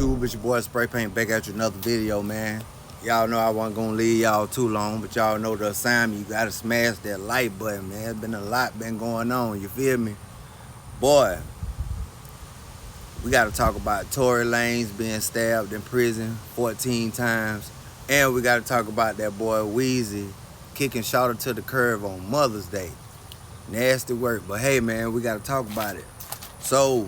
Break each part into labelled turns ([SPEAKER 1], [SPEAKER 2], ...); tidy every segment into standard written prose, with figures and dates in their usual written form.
[SPEAKER 1] YouTube? It's your boy Spray Paint back at you another video, man. Y'all know I wasn't gonna leave y'all too long, but y'all know the assignment. You gotta smash that like button, man. There's been a lot been going on, you feel me? Boy, we gotta talk about Tory Lanez being stabbed in prison 14 times. And we gotta talk about that boy Weezy kicking Shawty to the curb on Mother's Day. Nasty work, but hey man, we gotta talk about it. So,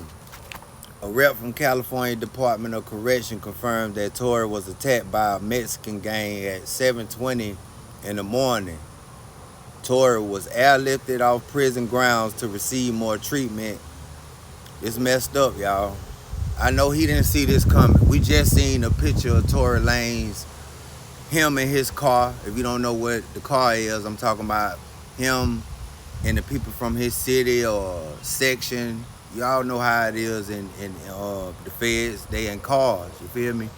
[SPEAKER 1] a rep from California Department of Correction confirmed that Tory was attacked by a Mexican gang at 7:20 in the morning. Tory was airlifted off prison grounds to receive more treatment. It's messed up, y'all. I know he didn't see this coming. We just seen a picture of Tory Lanez, him in his car. If you don't know what the car is, I'm talking about him and the people from his city or section. Y'all know how it is in the feds. They in cars, you feel me?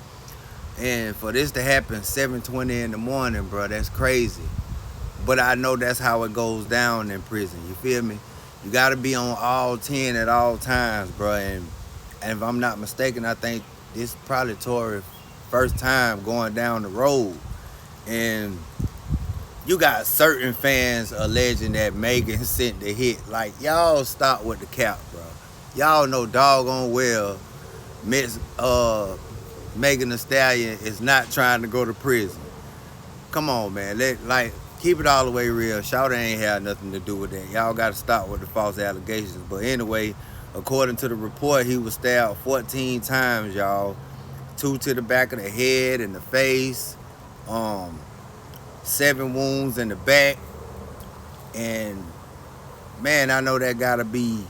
[SPEAKER 1] And for this to happen 7:20 in the morning, bro, that's crazy. But I know that's how it goes down in prison, you feel me? You gotta be on all 10 at all times, bro. And if I'm not mistaken, I think this is probably Tory's first time going down the road. And you got certain fans alleging that Megan sent the hit. Like, y'all stop with the cap, bro. Y'all know doggone well Megan Thee Stallion is not trying to go to prison. Come on, man. Keep it all the way real. Shawty ain't had nothing to do with that. Y'all got to stop with the false allegations. But anyway, according to the report, he was stabbed 14 times, y'all. 2 to the back of the head and the face. 7 wounds in the back. And man, I know that gotta be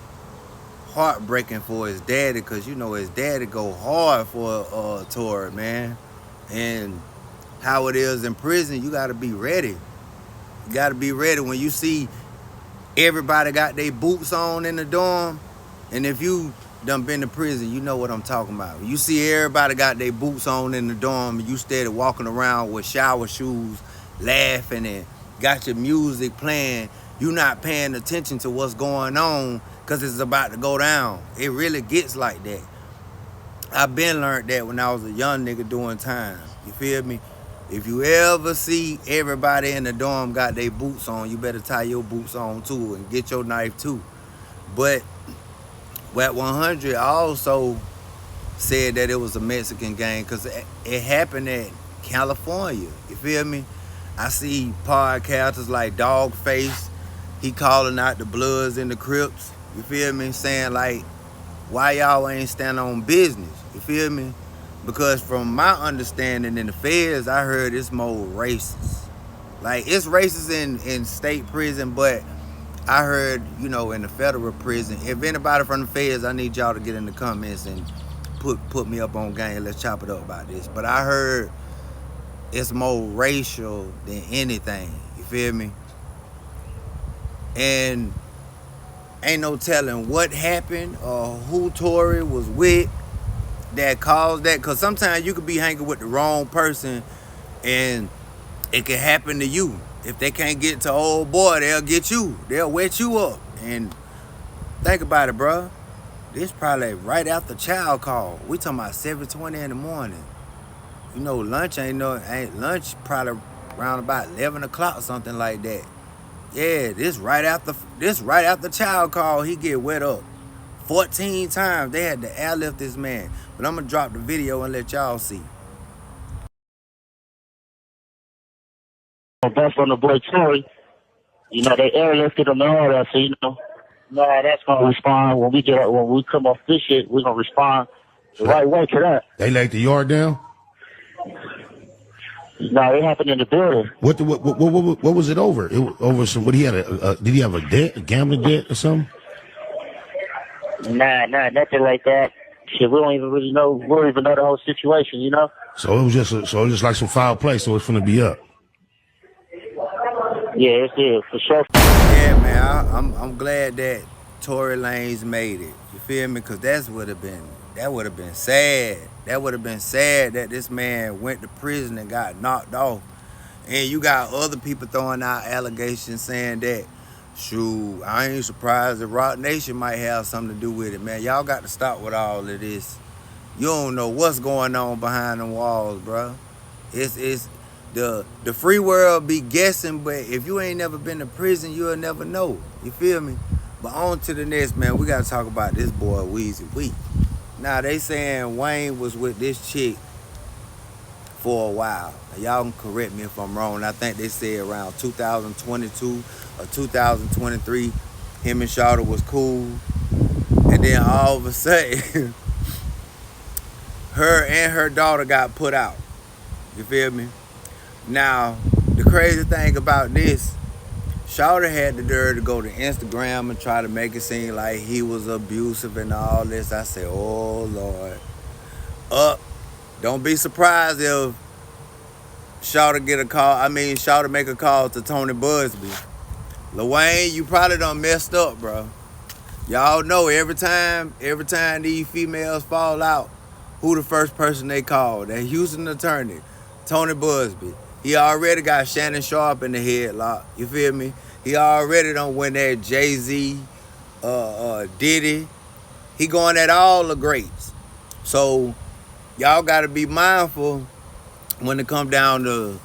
[SPEAKER 1] heartbreaking for his daddy, because you know his daddy go hard for Tory, man. And how it is in prison, you gotta be ready. You gotta be ready when you see everybody got their boots on in the dorm. And if you done been to prison, you know what I'm talking about. You see everybody got their boots on in the dorm, and you steady walking around with shower shoes, laughing and got your music playing. You not paying attention to what's going on because it's about to go down. It really gets like that. I've been learned that when I was a young nigga doing time. You feel me? If you ever see everybody in the dorm got their boots on, you better tie your boots on too and get your knife too. But Wet 100 also said that it was a Mexican gang because it happened in California. You feel me? I see podcasters like Dogface. He calling out the Bloods and the Crips. You feel me? Saying like, why y'all ain't stand on business? You feel me? Because from my understanding in the feds, I heard it's more racist. Like, it's racist in state prison, but I heard, you know, in the federal prison. If anybody from the feds, I need y'all to get in the comments and put me up on game. Let's chop it up about this. But I heard it's more racial than anything. You feel me? And ain't no telling what happened or who Tory was with that caused that. Because sometimes you could be hanging with the wrong person and it can happen to you. If they can't get to old boy, they'll get you. They'll wet you up. And think about it, bro. This probably right after child call. We talking about 7:20 in the morning. You know, lunch ain't lunch probably around about 11 o'clock, something like that. Yeah, this right after child call, he get wet up 14 times. They had to airlift this man. But I'm gonna drop the video and let y'all see.
[SPEAKER 2] That's on the boy Tory. You know, they airlifted him and all that, so you know that's gonna respond when we come off this shit. We're gonna respond the right way to that.
[SPEAKER 3] They laid the yard down.
[SPEAKER 2] No, it happened in the building.
[SPEAKER 3] What was it over? It was over some. What he had did he have a debt, a gambling debt or something?
[SPEAKER 2] Nah, nothing like that. Shit, we don't even really know. We don't even know the whole situation, you know.
[SPEAKER 3] So it was just like some foul play. So it's gonna be up.
[SPEAKER 2] Yeah, it's for sure.
[SPEAKER 1] Yeah, man, I'm glad that Tory Lanez made it. You feel me? Because that would have been sad. That would have been sad that this man went to prison and got knocked off. And you got other people throwing out allegations saying that, shoot, I ain't surprised that Rock Nation might have something to do with it, man. Y'all got to stop with all of this. You don't know what's going on behind the walls, bro. It's the free world be guessing, but if you ain't never been to prison, you'll never know. You feel me? But on to the next, man. We gotta talk about this boy Weezy F. Now they saying Wayne was with this chick for a while. Now, y'all can correct me if I'm wrong. I think they said around 2022 or 2023, him and Shawty was cool, and then all of a sudden, her and her daughter got put out. You feel me? Now, the crazy thing about this, Shawty had the nerve to go to Instagram and try to make it seem like he was abusive and all this. I said, oh, Lord. Don't be surprised if Shawty make a call to Tony Busby. Lil Wayne, you probably done messed up, bro. Y'all know every time these females fall out, who the first person they call? That Houston attorney, Tony Busby. He already got Shannon Sharp in the headlock. You feel me? He already done win that Jay-Z, Diddy. He going at all the greats. So y'all got to be mindful when it come down to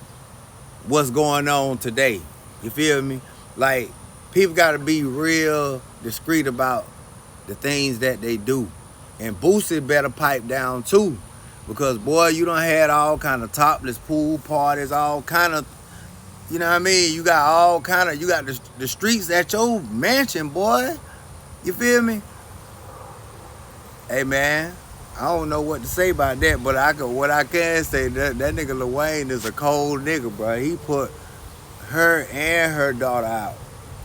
[SPEAKER 1] what's going on today. You feel me? Like, people got to be real discreet about the things that they do. And Boosie better pipe down too. Because, boy, you done had all kind of topless pool parties, all kind of, you know what I mean? You got all kind of, you got the streets at your mansion, boy. You feel me? Hey, man, I don't know what to say about that, but what I can say, that nigga Lil Wayne is a cold nigga, bro. He put her and her daughter out.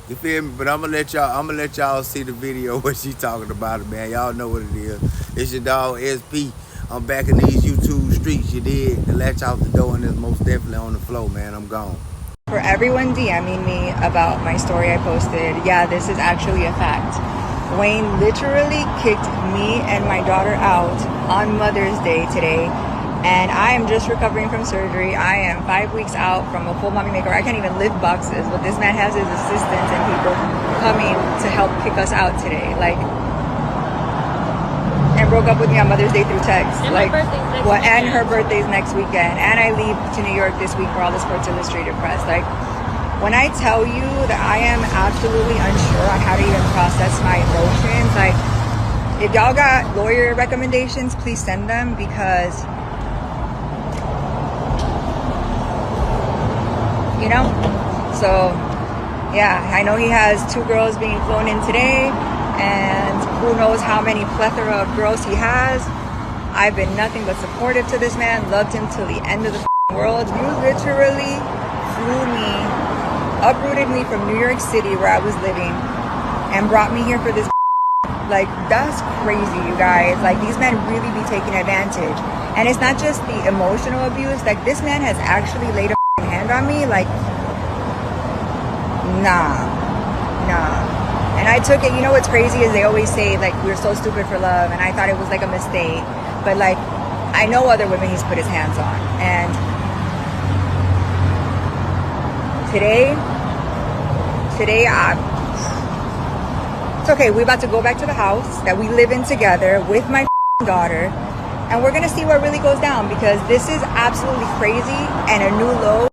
[SPEAKER 1] You feel me? But I'm gonna let y'all see the video what she talking about it, man. Y'all know what it is. It's your dog SP. I'm back in these YouTube streets, you did. The latch out the door and it's most definitely on the floor, man. I'm gone.
[SPEAKER 4] For everyone DMing me about my story I posted, yeah, this is actually a fact. Wayne literally kicked me and my daughter out on Mother's Day today, and I am just recovering from surgery. I am 5 weeks out from a full mommy makeover. I can't even lift boxes, but this man has his assistants and people coming to help kick us out today. Like, and broke up with me on Mother's Day through text.
[SPEAKER 5] And
[SPEAKER 4] like,
[SPEAKER 5] my birthday's next
[SPEAKER 4] well,
[SPEAKER 5] weekend.
[SPEAKER 4] and her birthday's next weekend, and I leave to New York this week for all the Sports Illustrated press. Like, when I tell you that I am absolutely unsure on how to even process my emotions, like, if y'all got lawyer recommendations, please send them, because, you know, so yeah, I know he has 2 girls being flown in today, and who knows how many plethora of girls he has. I've been nothing but supportive to this man, loved him till the end of the world. You literally uprooted me from New York City where I was living and brought me here for this. Like, that's crazy, you guys. Like, these men really be taking advantage. And it's not just the emotional abuse. Like, this man has actually laid a hand on me. Like, nah. And I took it, you know what's crazy is they always say, like, we're so stupid for love, and I thought it was like a mistake. But, like, I know other women he's put his hands on. And today, it's okay. We're about to go back to the house that we live in together with my daughter, and we're gonna see what really goes down, because this is absolutely crazy and a new low